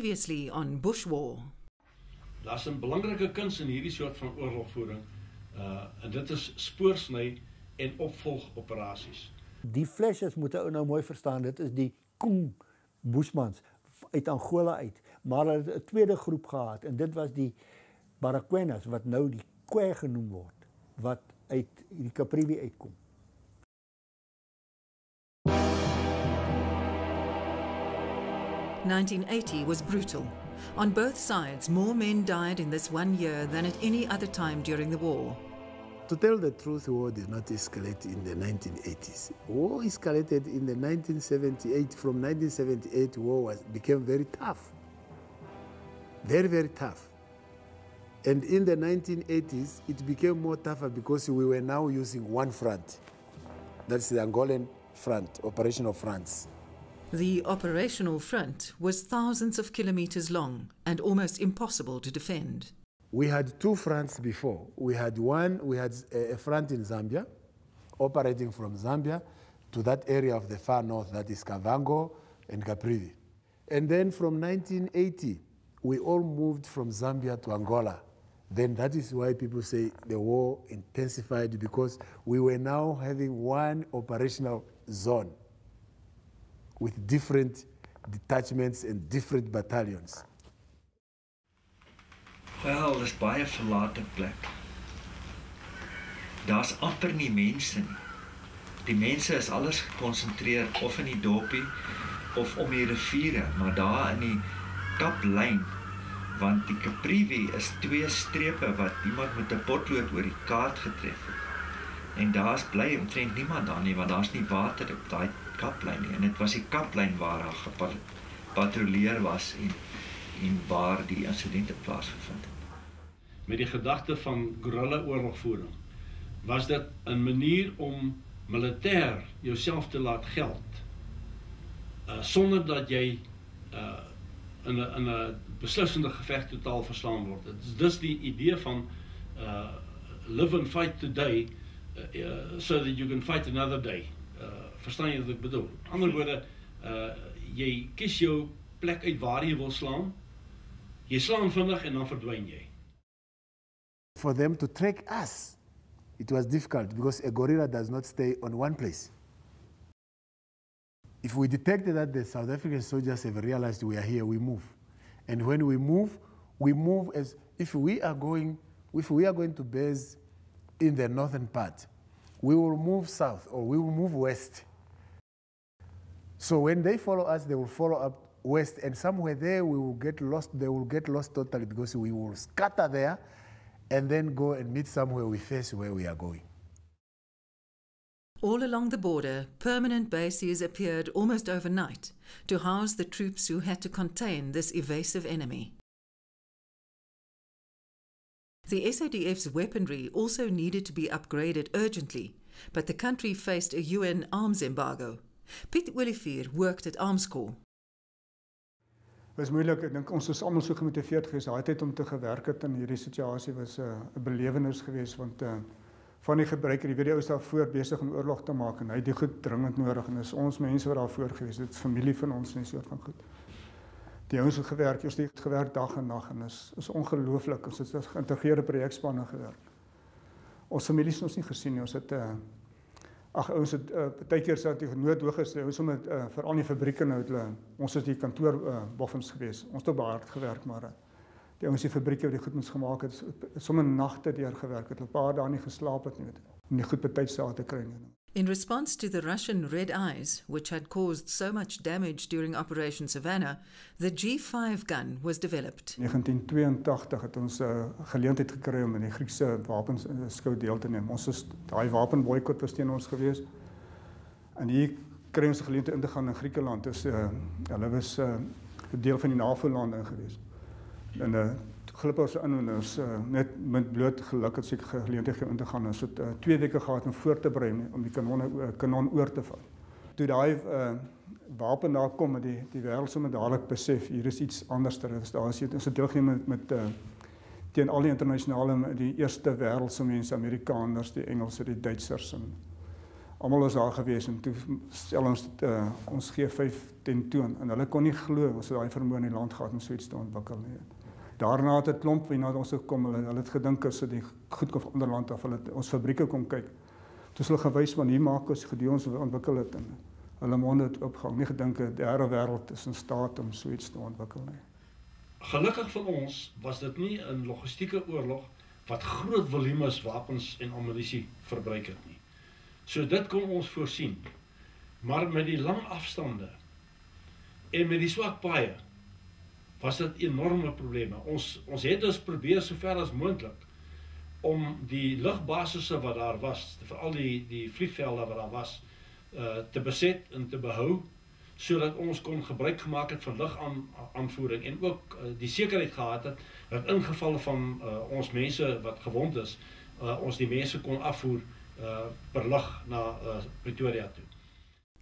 Previously on Bush War. Daar's 'n belangrike kuns in hierdie soort van oorlogvoering. En dit is spoorsny en opvolgoperasies. Die flesjes moet ou nou mooi verstaan, dit is die Kung Bushmans uit Angola uit. Maar hulle het 'n tweede groep gehad en dit was die Baragwenas wat nou die Kwe genoem word, wat uit die Caprivi uitkom. (1980) was brutal. On both sides, more men died in this 1 year than at any other time during the war. To tell the truth, war did not escalate in the 1980s. War escalated in the 1978. From 1978, war became very tough. Very, very tough. And in the 1980s, it became more tougher because we were now using one front. That's the Angolan front, operational fronts. The operational front was thousands of kilometers long and almost impossible to defend. We had two fronts before. We had a front in Zambia, operating from Zambia to that area of the far north, that is Kavango and Caprivi. And then from 1980, we all moved from Zambia to Angola. Then that is why people say the war intensified, because we were now having one operational zone with different detachments and different battalions. Wel, dis baie verlate plek. Daar's amper nie mense nie. Die mense is alles gekonsentreer of in die dorpie of om die riviere, maar daar in die kaplyn, want die Caprivi is 2 strepe wat iemand met 'n potlood oor die kaart getref het. En daar's bly omtrent niemand daar nie, want daar's nie water op daai kaplyn nie. En dit was die kaplyn waar daar gepatrolleer was en waar die insidente plaasgevind het. Met die gedagte van guerrilla oorlogvoering was dit 'n manier om militêr jouself te laat geld, sonder dat jy in 'n beslissende geveg totaal verslaan word. Dit is dus die idee van live and fight today so that you can fight another day. Verstaan jy wat ek bedoel? Met ander woorde, jy kies jou plek uit waar jy wil slaan, jy slaan vinnig en dan verdwyn jy. For them to track us, it was difficult because a gorilla does not stay on one place. If we detected that the South African soldiers have realized we are here, we move. And when we move as if we are going to base in the northern part, we will move south or we will move west. So when they follow us, they will follow up west, and somewhere there we will get lost. They will get lost totally because we will scatter there and then go and meet somewhere we face where we are going. All along the border, permanent bases appeared almost overnight to house the troops who had to contain this evasive enemy. The SADF's weaponry also needed to be upgraded urgently, but the country faced a UN arms embargo. Piet Olivier worked at Arms Corps. Het was moeilik, ek dink ons is almal so gemotiveerd geweest. Daai tyd om te gewerk het in hierdie situasie was 'n belewenis geweest, want van die gebruiker, jy weet die ou is daarvoor besig om oorlog te maak en hy het die goed dringend nodig en is ons mense wat daarvoor geweest. Dit is familie van ons en 'n soort van goed. Die ouens het gewerk, ons het gewerk dag en nag en is ongelooflik. Ons het as geïntegreerde projekspanne gewerk. Ons families het ons nie gesien nie. Ons het ons het partykeer sou dit noodhoog is, ons het veral in die fabrieke nou ons is die kantoor boffens geweest. Ons het op hard gewerk, maar die ouens in die fabrieke wat die goed moes gemaak het, sommige nagte deur gewerk het, 'n paar dae nie geslaap het nie, om die goed betyds te kry nie. In response to the Russian Red Eyes, which had caused so much damage during Operation Savannah, the G5 gun was developed. In 1982 het ons geleentheid gekry om in die Griekse wapenskou deel te neem. Ons is daai wapenboikot was teen ons geweest. En hier kry ons geleentheid in te gaan in Griekeland. Dus hulle was 'n deel van die NAVO-lande geweest. En glip ons in en ons net met bloot geluk het seker geleentheid om in te gaan. Ons het 2 weke gehad om voor te berei om die kanon oor te val. Toe daai wapen daar kom, met die wêreld sommer dadelik besef hier is iets anderster. Ons het deelgeneem met teen al die internasionale, die eerste wêreldse mense, Amerikaners, die Engelse, die Duitsers en Almal was daar gewees en toe stel ons G5 toon en hulle kon nie glo ons het daai vermoë in die land gehad om so iets te ontwikkel nie. Daarna het 'n klomp wie na ons gekom, hulle het gedink as dit goed kom van ander land af, hulle het ons fabrieke kom kyk. Toe is hulle gewys van hier maak ons gedeel ons ontwikkel het en hulle monde het oopgegaan, nie gedink 'n derde wêreld is in staat om so iets te ontwikkel nie. Gelukkig vir ons was dit nie 'n logistieke oorlog wat groot volumes wapens en ammunisie verbruik het nie. So dit kon ons voorsien. Maar met die lang afstande en met die swak paaie was dit enorme probleme. Ons het dus probeer sover as moontlik om die lugbasisse wat daar was, veral die vliegvelde wat daar was, te beset en te behou, sodat ons kon gebruik gemaak het van lugaanvoering en ook die sekerheid gehad het dat in geval van ons mense wat gewond is, ons die mense kon afvoer per lug na Pretoria toe.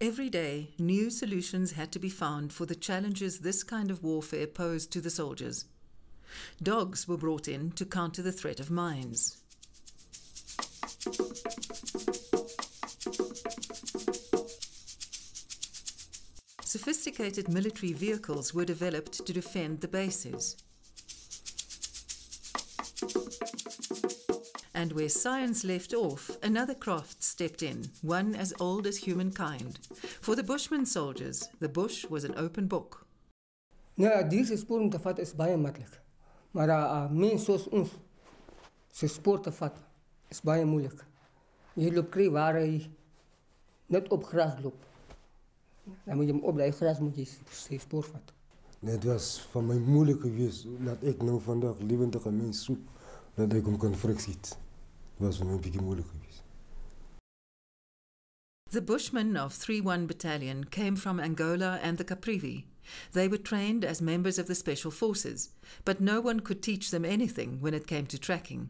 Every day, new solutions had to be found for the challenges this kind of warfare posed to the soldiers. Dogs were brought in to counter the threat of mines. Sophisticated military vehicles were developed to defend the bases. And where science left off, another craft stepped in, one as old as humankind. For the Bushman soldiers, the bush was an open book. Nou, deze spoor om te vatten is baie makkelijk. Maar mensen zoals ons, zijn spoor te vatten, is baie moeilijk. Je loopt krijgen waar je net op gras loopt. Dan moet je hem op dat gras moet je zijn spoor vatten. Het was van mij moeilijk geweest dat ik nou vandaag levendige mens zoek, dat ik hem kan terugzien. Het was voor mij een beetje moeilijk geweest. The Bushmen of 3-1 Battalion came from Angola and the Caprivi. They were trained as members of the Special Forces, but no one could teach them anything when it came to tracking.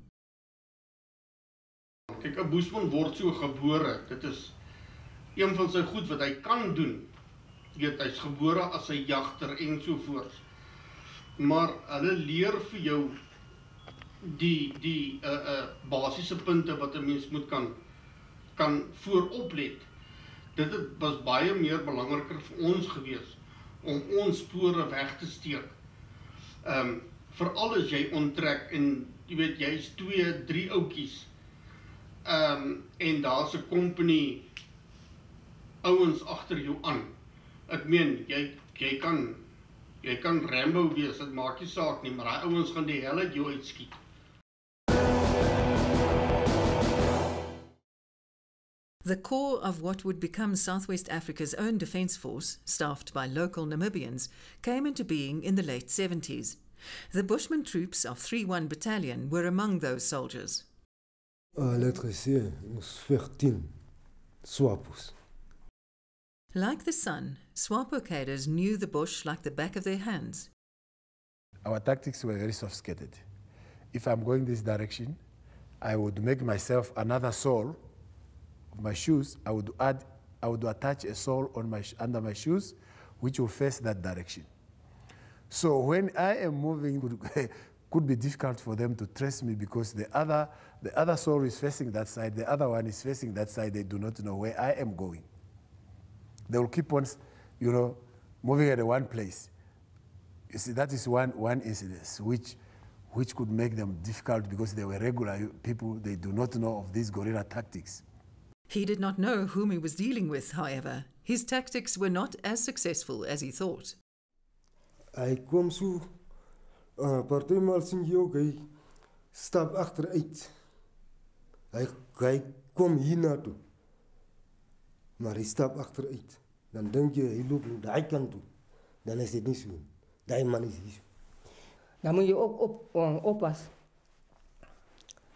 Kijk, 'n Bushman word so gebore. Dit is een van sy goed wat hy kan doen. Hy's gebore as 'n jagter en so voort. Maar hulle leer vir jou die basiese punte wat 'n mens moet kan vooroplet. Dit was baie meer belangriker vir ons gewees om ons spore weg te steek. Veral as jy onttrek en jy weet jy's 2, 3 ouetjies. En daar's 'n company ouens agter jou aan. Ek meen jy kan Rambo wees, dit maak nie saak nie, maar daai ouens gaan die hel uit jou uitskiet. The core of what would become Southwest Africa's own defence force, staffed by local Namibians, came into being in the late 70s. The Bushman troops of 3-1 Battalion were among those soldiers. Laat gesê, ons 14 Swapos. Like the sun, Swapo cadres knew the bush like the back of their hands. Our tactics were very sophisticated. If I'm going this direction, I would make myself another sole of my shoes. I would attach a sole on under my shoes, which will face that direction. So when I am moving, it could be difficult for them to trace me because the other sole is facing that side, the other one is facing that side. They do not know where I am going. They will keep on, moving at one place. You see, that is one incident which could make them difficult because they were regular people. They do not know of these guerrilla tactics. He did not know whom he was dealing with, however. His tactics were not as successful as he thought. Hy kom so, partymaal sien jy ook, hy stap achteruit. Hy kom hierna toe. Maar hy stap achteruit. Dan denk je, hij loopt naar die kant toe. Dan is het niet zo. Die man is hier. Dan moet je ook oppassen.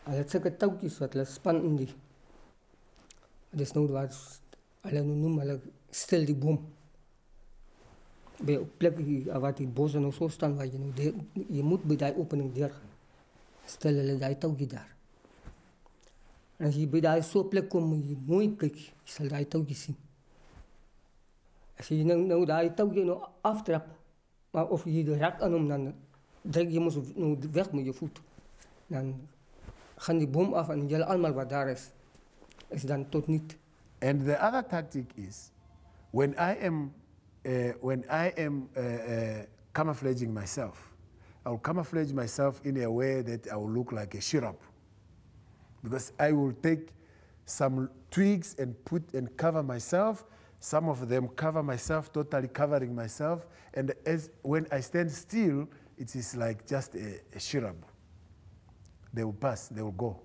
Als het zulke touwtjes wat hulle span in die. Het is nou wat hulle noemen, stil die boom. Bij op plekken waar die bossen nog zo staan, waar je moet bij die opening deur gaan. Stel hulle die touwtje daar. En als je bij die zo'n plek komt, moet je mooi kijken. Je zal die touwtje zien. Als je nou die touwtje aftrapt, maar of je de rak aan hem, dan druk je hem weg met je voet. Dan gaan die boom af en jullie allemaal wat daar is dan tot niet. And the other tactic is, when I am camouflaging myself, I will camouflage myself in a way that I will look like a shirap. Because I will take some twigs and cover myself. Some of them cover myself, totally covering myself. And when I stand still, it is like just a shirab. They will pass, they will go.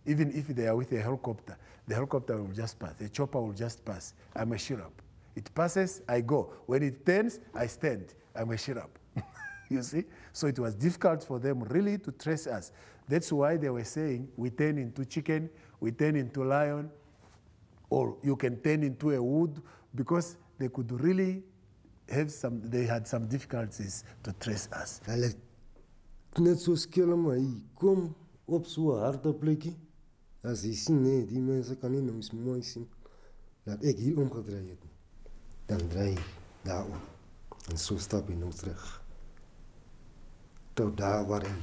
Even if they are with a helicopter, the helicopter will just pass. The chopper will just pass. I'm a shirab. It passes, I go. When it turns, I stand. I'm a shirab. You see? So it was difficult for them really to trace us. That's why they were saying, we turn into chicken, we turn into lion, or you can turn into a wood, because they could really have they had some difficulties to trace us. Hulle net so skelm maar hy kom op so 'n harde plekkie. As jy sien nee, die mense kan nie nou mooi sien dat ek hier omgedraai het nie. Dan draai daar om en so stap hy nou terug. Tot daar waar hy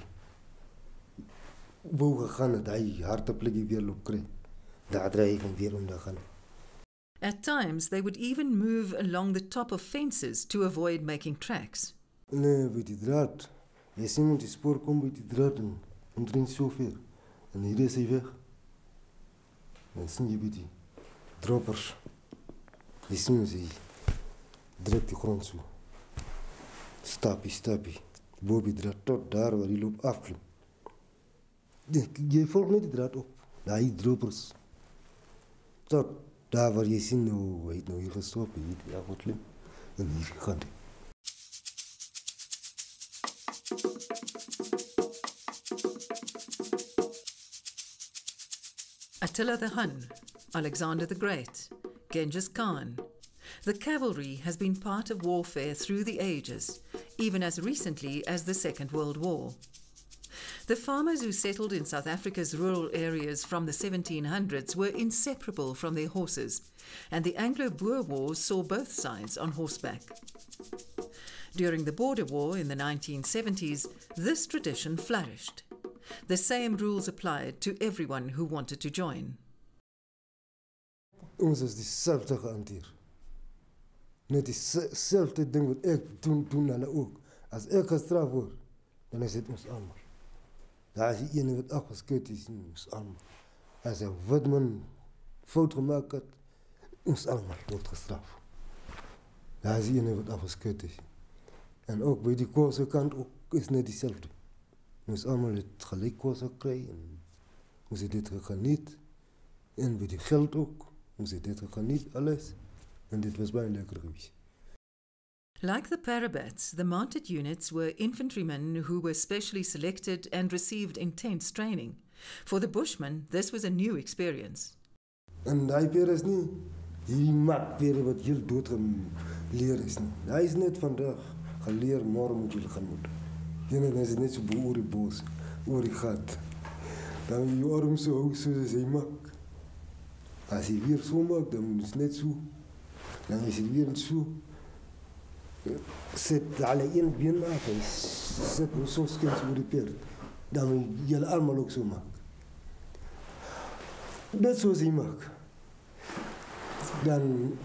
wou gegaan het, hy harde plekkie weer loop kry. Daar draai hy van weer om te gaan. At times, they would even move along the top of fences to avoid making tracks. Nee, by die draad. Jy sien met die spoor kom by die draad en omtrent so ver. En hier is hy weg. En sien jy by die droppers. Jy sien hoe hy druk die grond so. Stapie. Bo by die draad tot daar waar hy loop afklim. Jy volg net die draad op. Daar die droppers. Tot daar waar jy sien hoe hy nou hier gestop het, hier afklim. En hier gaan hy. Attila the Hun, Alexander the Great, Genghis Khan. The cavalry has been part of warfare through the ages, even as recently as the Second World War. The farmers who settled in South Africa's rural areas from the 1700s were inseparable from their horses, and the Anglo-Boer Wars saw both sides on horseback. During the Border War in the 1970s, this tradition flourished. The same rules applied to everyone who wanted to join. Ons is dieselfde gehanteer. Net dieselfde ding wat ek doen hulle ook. As ek gestraf word, dan is dit ons almal. Daar is die ene wat afgeskut is, ons almal. As 'n wit man fout gemaak het, ons almal word gestraf. Daar is die ene wat afgeskut is. En ook by die Kosse kant ook is net dieselfde. Ons almal het gelyk kos gekry en ons het dit geniet. En by die geld ook, ons het dit geniet alles. En dit was baie lekker geweest. Like the Parabats, the mounted units were infantrymen who were specially selected and received intense training. For the Bushmen, this was a new experience. En daai pere is nie hierdie makpere wat heel dood geleer is nie. Hy is net vandag geleer, môre moet jy gaan moet. Jy is net so oor die bos, oor die gat. Dan jy arm so hou soos hy maak. As hy weer so maak, dan is net so. Dan is hy weer so. Sit alle een been af en sit so skens oor die perd. Dan jy almal ook so maak. Net soos hy maak. Dan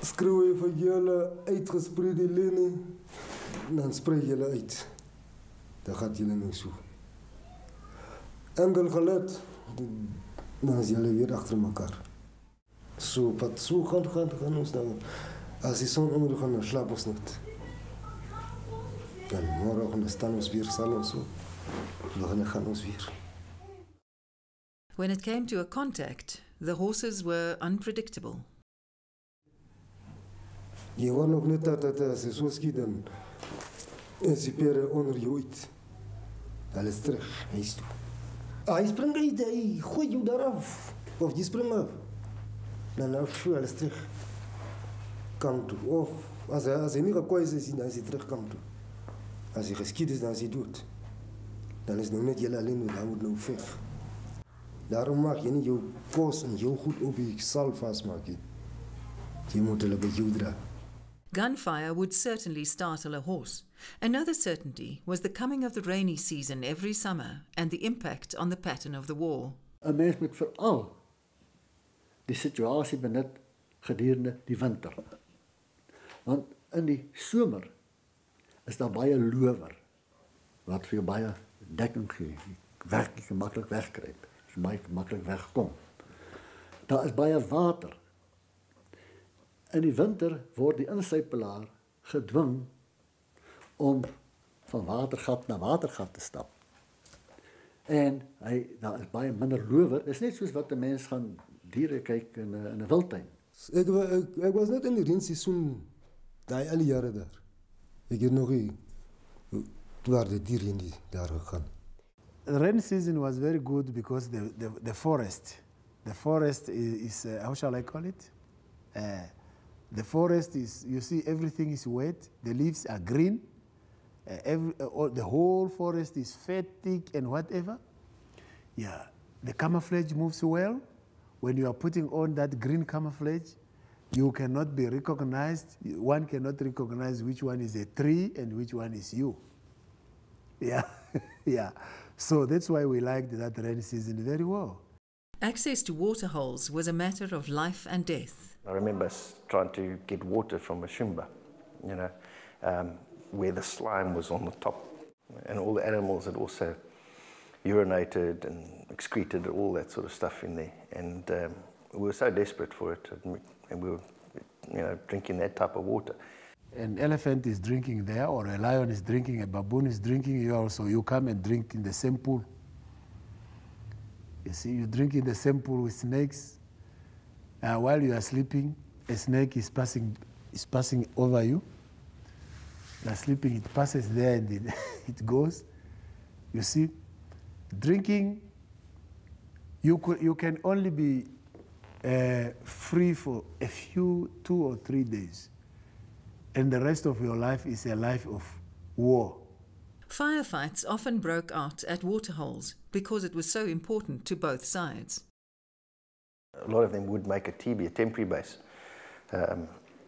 skreeu hy vir julle uitgespreide lene, dan sprei julle uit. Dan gaat julle nou so. Enkel gelet, dan is julle weer achter mekaar. So, wat so gaan ons dan. As die son onder gaan, dan slaap ons net. Dan morgen staan ons weer, sal ons so. Dan gaan ons weer. When it came to a contact, the horses were unpredictable. Je hoort nog net dat as jy so skiet, dan is die pere onder jou uit. Hulle is terug, hy is toe. Hy spring uit, hy gooi jou daar af. Of jy spring af. Dan hulle is terug. Kant toe. Of as hy nie gekwijs is, dan is hy terug kant toe. As hy geskiet is, dan is hy dood. Dan is nou net jylle alleen, want hy moet nou veg. Daarom mag jy nie jou kos en jou goed op die sal vastmaak. Jy moet hulle by jou dra. Gunfire would certainly startle a horse. Another certainty was the coming of the rainy season every summer and the impact on the pattern of the war. 'n Mens moet veral die situasie benut gedurende die winter. Want in die somer is daar baie lower wat vir jou baie dekking gee. Jy kan maklik wegkruip, jy kan maklik wegkom. Daar is baie water. In die winter word die insypelaar gedwing om van watergat na watergat te stap. En daar is baie minder lower. Dit is net soos wat 'n mens gaan diere kyk in 'n wildtuin. Ek was net in die reenseisoen daai al die jare daar. Ek het nog nie waar die diere in daar gegaan. The rain season was very good because the forest is how shall I call it? The forest is, you see, everything is wet. The leaves are green. The whole forest is fat, thick, and whatever. Yeah, the camouflage moves well. When you are putting on that green camouflage, you cannot be recognized. One cannot recognize which one is a tree and which one is you. Yeah, yeah. So that's why we liked that rainy season very well. Access to waterholes was a matter of life and death. I remember trying to get water from a shumba, where the slime was on the top, and all the animals had also urinated and excreted all that sort of stuff in there. And we were so desperate for it, and we were, drinking that type of water. An elephant is drinking there, or a lion is drinking, a baboon is drinking, you come and drink in the same pool. You see, you drink in the same pool with snakes. While you are sleeping, a snake is passing over you. You are sleeping, it passes there and it goes. You see, drinking, you can only be free for a few, 2 or 3 days. And the rest of your life is a life of war. Firefights often broke out at waterholes because it was so important to both sides. A lot of them would make a TB, a temporary base,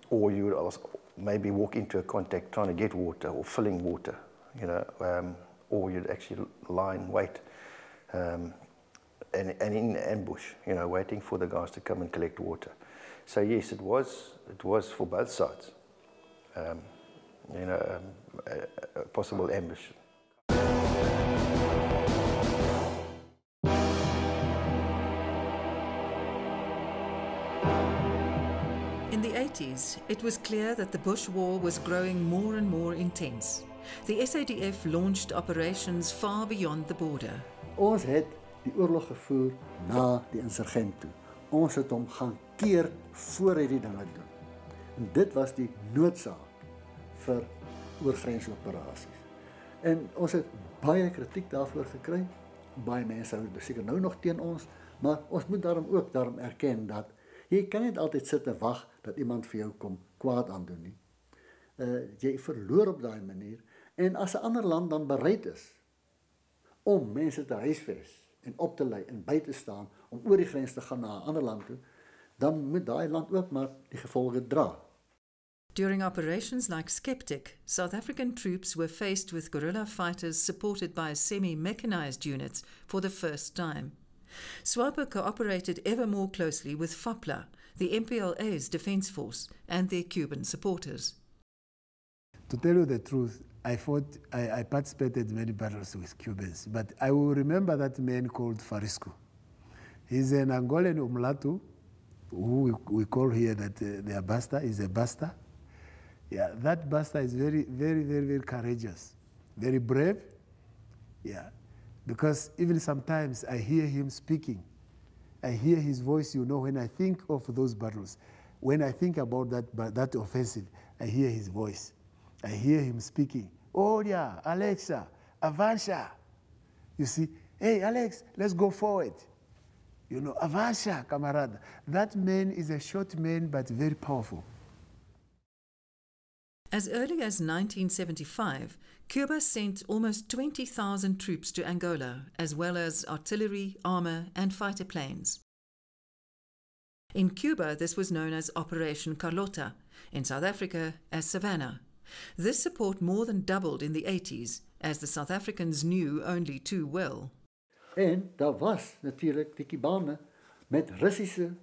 or you would also maybe walk into a contact trying to get water or filling water, or you'd actually lie in wait and in ambush, waiting for the guys to come and collect water. So yes, it was for both sides, a possible ambush. In the 80s, it was clear that the Bush War was growing more and more intense. The SADF launched operations far beyond the border. Ons het die oorlog gevoer na die insurgent toe. Ons het hom gaan keer voor hy die dinge doen. En dit was die noodsaak vir oorgrensoperasies. En ons het baie kritiek daarvoor gekry. Baie mense hou seker nou nog teen ons, maar ons moet daarom erken dat jy kan niet altyd sit en wag dat iemand vir jou kom kwaad aandoen nie. Jy verloor op daai manier. En as 'n ander land dan bereid is om mense te huisves en op te lei en by te staan om oor die grens te gaan na 'n ander land toe, dan moet daai land ook maar die gevolge dra. During operations like Skeptic, South African troops were faced with guerrilla fighters supported by semi-mechanized units for the first time. SWAPO cooperated ever more closely with FAPLA, the MPLA's defense force, and their Cuban supporters. To tell you the truth, I participated in many battles with Cubans, but I will remember that man called Farisco. He's an Angolan Umlatu, who we call here that the Basta is a Basta. Yeah, that Basta is very, very, very, very courageous, very brave. Yeah, because even sometimes I hear him speaking. I hear his voice, when I think of those battles. When I think about that offensive, I hear his voice. I hear him speaking. Oh yeah, Alexa, Avansha. You see, hey Alex, let's go forward. Avansha, camarada. That man is a short man, but very powerful. As early as 1975, Cuba sent almost 20,000 troops to Angola, as well as artillery, armor, and fighter planes. In Cuba, this was known as Operation Carlota, in South Africa as Savannah. This support more than doubled in the 80s, as the South Africans knew only too well. En daar was natuurlijk die Kubanen met Russische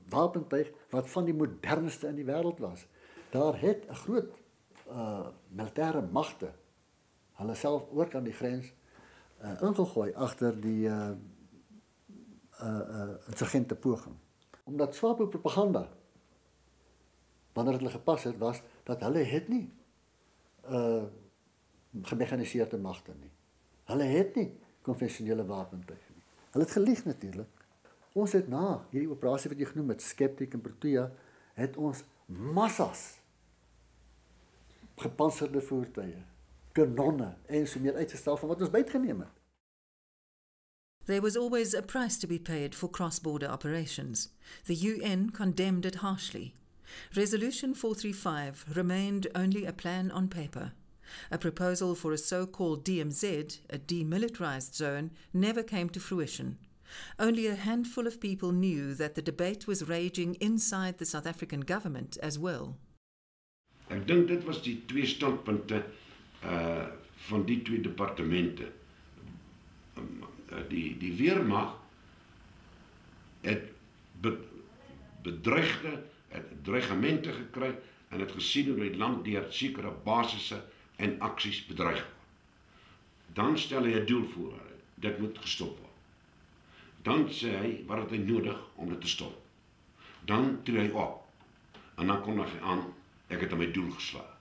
wapentuig wat van die modernste in die wêreld was. Daar het 'n groot militêre magte hulle self ook aan die grens ingegooi agter die insurgente poging. Omdat SWAPO propaganda, wanneer het hulle gepas het, was dat hulle het nie gemekaniseerde magte nie. Hulle het nie konvensionele wapentuig nie. Hulle het gelieg natuurlik. Ons het na hierdie operasie wat jy genoem het, Skeptic en Protea, het ons massas gepantserde voertuie, kanonne en so meer uitgestel van wat ons bytgeneem het. There was always a price to be paid for cross-border operations. The UN condemned it harshly. Resolution 435 remained only a plan on paper. A proposal for a so-called DMZ, a demilitarized zone, never came to fruition. Only a handful of people knew that the debate was raging inside the South African government as well. Ek dink dit was die twee standpunte van die twee departemente. Die weermag het dreigemente gekry en het gesien hoe die land deur sekere basisse en aksies bedreig word. Dan stel hy 'n doel voor, dit moet gestop word. Dan sê hy wat het hy nodig om dit te stop. Dan tree hy op en dan kom hy aan, ek het aan my doel geslaag.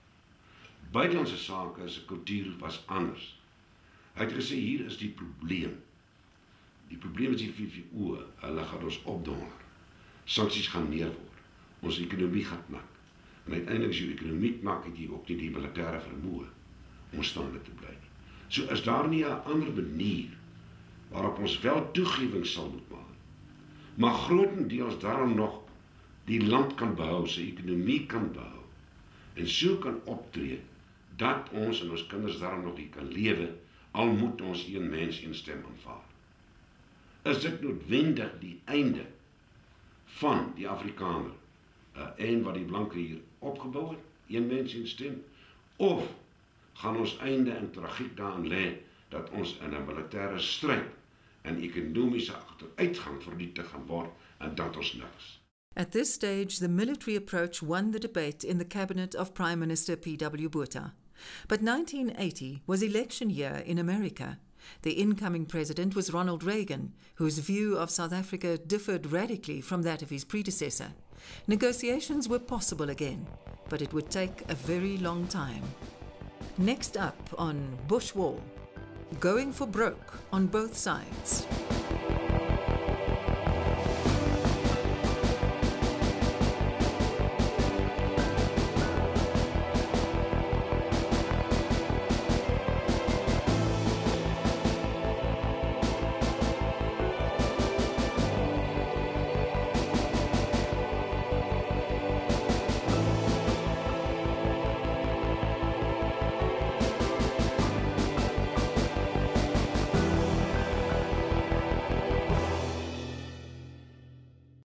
Buitelandse sake, se kultuur was anders. Hy het gesê hier is die probleem. Die probleem is die VVO, hulle gaan ons opdonder. Sanksies gaan neerword. Ons ekonomie gaan knak. En uiteindelik as jou ekonomie knak, het jy ook nie die militêre vermoë om staande te bly. So is daar nie 'n ander manier waarop ons wel toegewing sal moet maak. Maar grootendeels daarom nog die land kan behou, sy ekonomie kan behou. En so kan optree dat ons en ons kinders daarom nog hier kan lewe, al moet ons een mens een stem aanvaar. Is dit noodwendig die einde van die Afrikaner en wat die blanke hier opgebou het, een mens een stem, of gaan ons einde in tragiek daarin lê dat ons in 'n militêre stryd en ekonomiese agteruitgang vernietig gaan word en dat ons niks. At this stage, the military approach won the debate in the cabinet of Prime Minister P.W. Botha. But 1980 was election year in America. The incoming president was Ronald Reagan, whose view of South Africa differed radically from that of his predecessor. Negotiations were possible again, but it would take a very long time. Next up on Bush War, going for broke on both sides.